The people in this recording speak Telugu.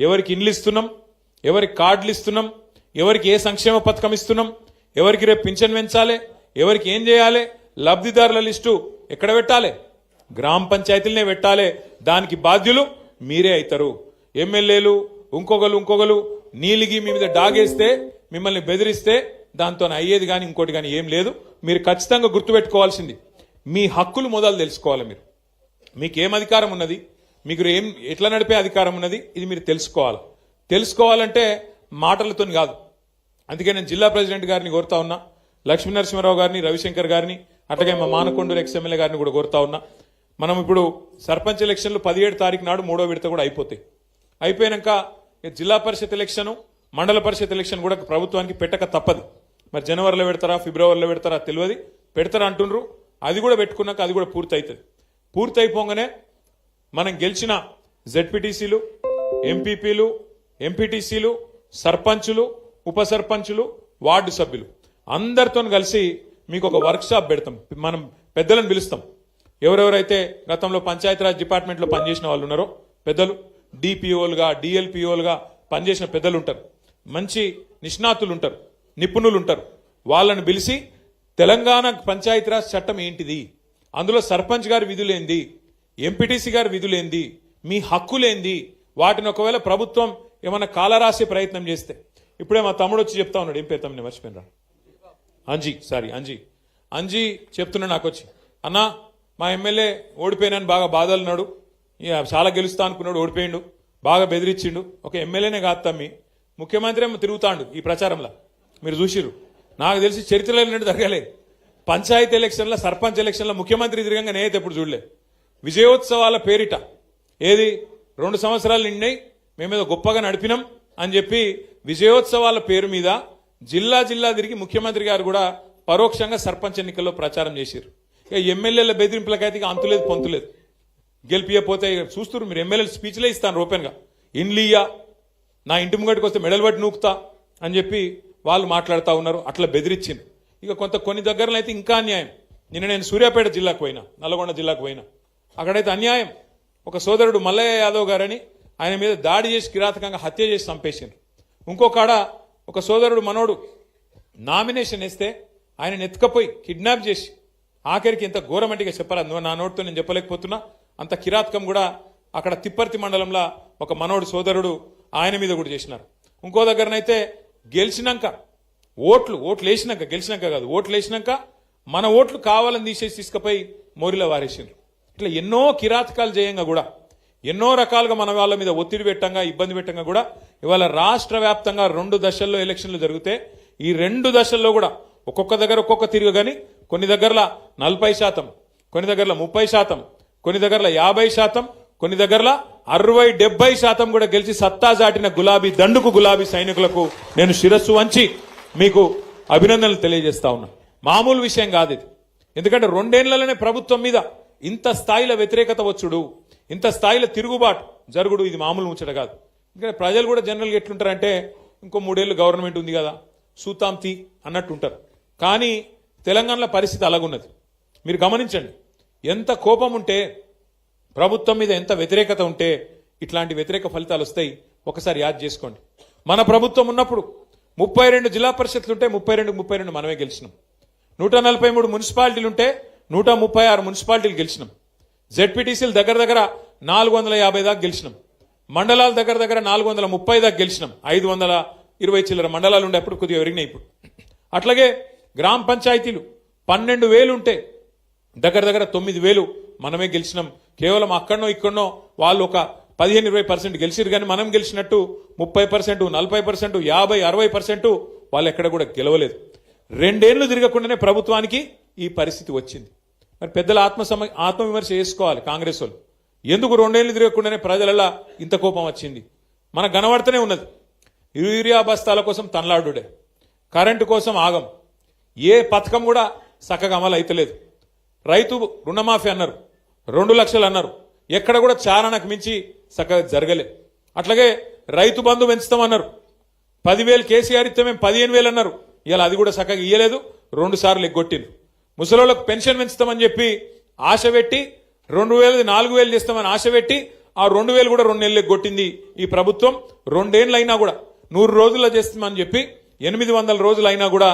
ఎవరికి ఇండ్లు ఇస్తున్నాం, ఎవరికి కార్డులు ఇస్తున్నాం, ఎవరికి ఏ సంక్షేమ పథకం ఇస్తున్నాం, ఎవరికి రేపు పింఛన్ పెంచాలి, ఎవరికి ఏం చేయాలి, లబ్ధిదారుల లిస్టు ఎక్కడ పెట్టాలి, గ్రామ పంచాయతీలనే పెట్టాలి. దానికి బాధ్యులు మీరే అవుతారు. ఎమ్మెల్యేలు ఇంకొకరు నీలిగి మీ మీద డాగేస్తే, మిమ్మల్ని బెదిరిస్తే దాంతో అయ్యేది కానీ ఇంకోటి కానీ ఏం లేదు. మీరు ఖచ్చితంగా గుర్తుపెట్టుకోవాల్సింది మీ హక్కులు మొదలు తెలుసుకోవాలి. మీకు ఏం అధికారం ఉన్నది, మీకు ఎట్లా నడిపే అధికారం ఉన్నది, ఇది మీరు తెలుసుకోవాలంటే మాటలతో కాదు. అందుకే నేను జిల్లా ప్రెసిడెంట్ గారిని కోరుతా ఉన్నా, లక్ష్మీ నరసింహారావు గారిని, రవిశంకర్ గారిని, అట్లాగే మా మానకొండూరు ఎక్స్ఎమ్మెల్యే గారిని కూడా కోరుతా ఉన్నా. మనం ఇప్పుడు సర్పంచ్ ఎలక్షన్లు 17 తారీఖు నాడు 3వ విడత కూడా అయిపోతాయి. అయిపోయాక జిల్లా పరిషత్ ఎలక్షన్, మండల పరిషత్ ఎలక్షన్ కూడా ప్రభుత్వానికి పెట్టక తప్పదు. మరి జనవరిలో పెడతారా, ఫిబ్రవరిలో పెడతారా తెలియదు, పెడతారా అంటుండ్రు. అది కూడా పెట్టుకున్నాక అది కూడా పూర్తి అవుతుంది. పూర్తి అయిపోగానే మనం గెలిచిన జెడ్పీటీసీలు, ఎంపీపీలు, ఎంపీటీసీలు, సర్పంచులు, ఉప సర్పంచులు, వార్డు సభ్యులు అందరితో కలిసి మీకు ఒక వర్క్ షాప్ పెడతాం. మనం పెద్దలను పిలుస్తాం. ఎవరెవరైతే గతంలో పంచాయతీరాజ్ డిపార్ట్మెంట్లో పనిచేసిన వాళ్ళు ఉన్నారో పెద్దలు, డిపిఓలుగా, డిఎల్పిఓలుగా పనిచేసిన పెద్దలు ఉంటారు, మంచి నిష్ణాతులు ఉంటారు, నిపుణులు ఉంటారు. వాళ్ళని పిలిచి తెలంగాణ పంచాయతీరాజ్ చట్టం ఏంటిది, అందులో సర్పంచ్ గారి విధులేంది, ఎంపీటీసీ గారి విధులేంది, మీ హక్కులేంది, వాటిని ఒకవేళ ప్రభుత్వం ఏమన్నా కాలరాసే ప్రయత్నం చేస్తే, ఇప్పుడే మా తమ్ముడు వచ్చి చెప్తా ఉన్నాడు, ఏం పేరు తమ్ముడు మర్చిపోయినరా, అంజీ చెప్తున్నా నాకు వచ్చి, అన్నా మా ఎమ్మెల్యే ఓడిపోయినాను బాగా బాధలున్నాడు, చాలా గెలుస్తా అనుకున్నాడు, ఓడిపోయిండు, బాగా బెదిరించిండు. ఒక ఎమ్మెల్యేనే కాదు తమ్మి, ముఖ్యమంత్రి ఏమో తిరుగుతాండు ఈ ప్రచారంలో, మీరు చూసిర్రు. నాకు తెలిసి చరిత్రలో జరగలే. పంచాయతీ ఎలక్షన్ల, సర్పంచ్ ఎలక్షన్ల ముఖ్యమంత్రి తిరగంగా నేనైతే ఎప్పుడు చూడలే. విజయోత్సవాల పేరిట ఏది 2 సంవత్సరాలు నిండాయి, మేమేదో గొప్పగా నడిపినాం అని చెప్పి విజయోత్సవాల పేరు మీద జిల్లా తిరిగి ముఖ్యమంత్రి గారు కూడా పరోక్షంగా సర్పంచ్ ఎన్నికల్లో ప్రచారం చేశారు. ఇక ఎమ్మెల్యేల బెదిరింపులకైతే అంతులేదు పొంతులేదు. గెలిపియపోతే చూస్తున్నారు మీరు, ఎమ్మెల్యేలు స్పీచ్లే ఇస్తాను ఓపెన్గా, ఇండ్లియా నా ఇంటి ముంగటికి వస్తే మెడల్ బట్టి నూకుతా అని చెప్పి వాళ్ళు మాట్లాడుతూ ఉన్నారు. అట్లా బెదిరించింది. ఇక కొన్ని దగ్గరలో అయితే ఇంకా అన్యాయం. నిన్న నేను సూర్యాపేట జిల్లాకు పోయినా, నల్గొండ జిల్లాకు పోయినా, అక్కడైతే అన్యాయం. ఒక సోదరుడు మల్లయ్య యాదవ్ గారని ఆయన మీద దాడి చేసి కిరాతకంగా హత్య చేసి చంపేసిండ్రు. ఇంకొకాడ ఒక సోదరుడు మనోడు నామినేషన్ వేస్తే ఆయన ఎత్తుకపోయి కిడ్నాప్ చేసి, ఆఖరికి ఎంత ఘోరమంటిగా చెప్పాలి, నా నోటితో నేను చెప్పలేకపోతున్నా, అంత కిరాతకం కూడా అక్కడ తిప్పర్తి మండలంలో ఒక మనోడు సోదరుడు ఆయన మీద కూడా చేసినారు. ఇంకో దగ్గరనైతే గెలిచినాక ఓట్లు గెలిచినాక కాదు, ఓట్లు వేసినాక మన ఓట్లు కావాలని తీసేసి తీసుకుపోయి మోరిలో వారేసిండ్రు. ఇట్లా ఎన్నో కిరాతకాలు చేయంగా కూడా, ఎన్నో రకాలుగా మన వాళ్ళ మీద ఒత్తిడి పెట్టంగా, ఇబ్బంది పెట్టంగా కూడా ఇవాళ రాష్ట్ర వ్యాప్తంగా 2 దశల్లో ఎలక్షన్లు జరిగితే, ఈ 2 దశల్లో కూడా ఒక్కొక్క దగ్గర ఒక్కొక్క తిరుగు, కానీ కొన్ని దగ్గరలో 40%, కొన్ని దగ్గరలో 30%, కొన్ని దగ్గరలో 50%, కొన్ని దగ్గరలో 60-70% కూడా గెలిచి సత్తా చాటిన గులాబీ దండుకు, గులాబీ సైనికులకు నేను శిరస్సు వంచి మీకు అభినందనలు తెలియజేస్తా ఉన్నా. మామూలు విషయం కాదు ఇది. ఎందుకంటే 2 ఏళ్లలోనే ప్రభుత్వం మీద ఇంత స్థాయిలో వ్యతిరేకత వచ్చుడు, ఇంత స్థాయిలో తిరుగుబాటు జరుగుడు, ఇది మామూలు ముచ్చట కాదు. ఎందుకంటే ప్రజలు కూడా జనరల్గా ఎట్లుంటారంటే, ఇంకో 3 ఏళ్ళు గవర్నమెంట్ ఉంది కదా సూతాంతి అన్నట్టు ఉంటారు. కానీ తెలంగాణలో పరిస్థితి అలాగున్నది. మీరు గమనించండి, ఎంత కోపం ఉంటే, ప్రభుత్వం మీద ఎంత వ్యతిరేకత ఉంటే ఇట్లాంటి వ్యతిరేక ఫలితాలు వస్తాయి. ఒకసారి యాద్ చేసుకోండి. మన ప్రభుత్వం ఉన్నప్పుడు 32 జిల్లా పరిషత్లు ఉంటే 32 మనమే గెలిచినాం. 143 మున్సిపాలిటీలు ఉంటే 136 మున్సిపాలిటీలు గెలిచినాం. జెడ్పీటీసీలు దగ్గర 450 దాకా గెలిచినాం. మండలాలు దగ్గర 430 దాకా గెలిచినాం. 520 చిల్లర మండలాలు ఉండే అప్పుడు కొద్దిగా పెరిగినాయి ఇప్పుడు. అట్లాగే గ్రామ పంచాయతీలు 12,000 ఉంటే దగ్గర 9,000 మనమే గెలిచినాం. కేవలం అక్కడనో ఇక్కడనో వాళ్ళు ఒక 15-20% గెలిచిరు, కానీ మనం గెలిచినట్టు 30%, 40%, 50-60% వాళ్ళు ఎక్కడ కూడా గెలవలేదు. 2 ఏళ్లు తిరగకుండానే ప్రభుత్వానికి ఈ పరిస్థితి వచ్చింది. మరి పెద్దల ఆత్మవిమర్శ చేసుకోవాలి కాంగ్రెస్ వాళ్ళు. ఎందుకు 2 ఏళ్లు తిరగకుండానే ప్రజలలో ఇంత కోపం వచ్చింది? మనకు కనబడుతూనే ఉన్నది. యూరియా బస్తాల కోసం తనలాడుడే, కరెంటు కోసం ఆగం, ఏ పథకం కూడా చక్కగా అమలు అయితలేదు. రైతు రుణమాఫీ అన్నారు, 2 లక్షలు అన్నారు, ఎక్కడ కూడా చారణకు మించి చక్కగా జరగలే. అట్లాగే రైతు బంధు పెంచుతామన్నారు, 10,000 కేసీఆర్ ఇస్తే మేము 15,000 అన్నారు, ఇలా అది కూడా చక్కగా ఇయ్యలేదు, 2 సార్లు ఎగ్గొట్టింది. ముసలోళ్ళకు పెన్షన్ పెంచుతామని చెప్పి ఆశ పెట్టి 2,000 4,000 చేస్తామని ఆశ పెట్టి ఆ 2000 కూడా 2 నెలలకు కొట్టింది ఈ ప్రభుత్వం. 2 ఏళ్లైనా కూడా 100 రోజుల్లో చేస్తామని చెప్పి 800 రోజులైనా కూడా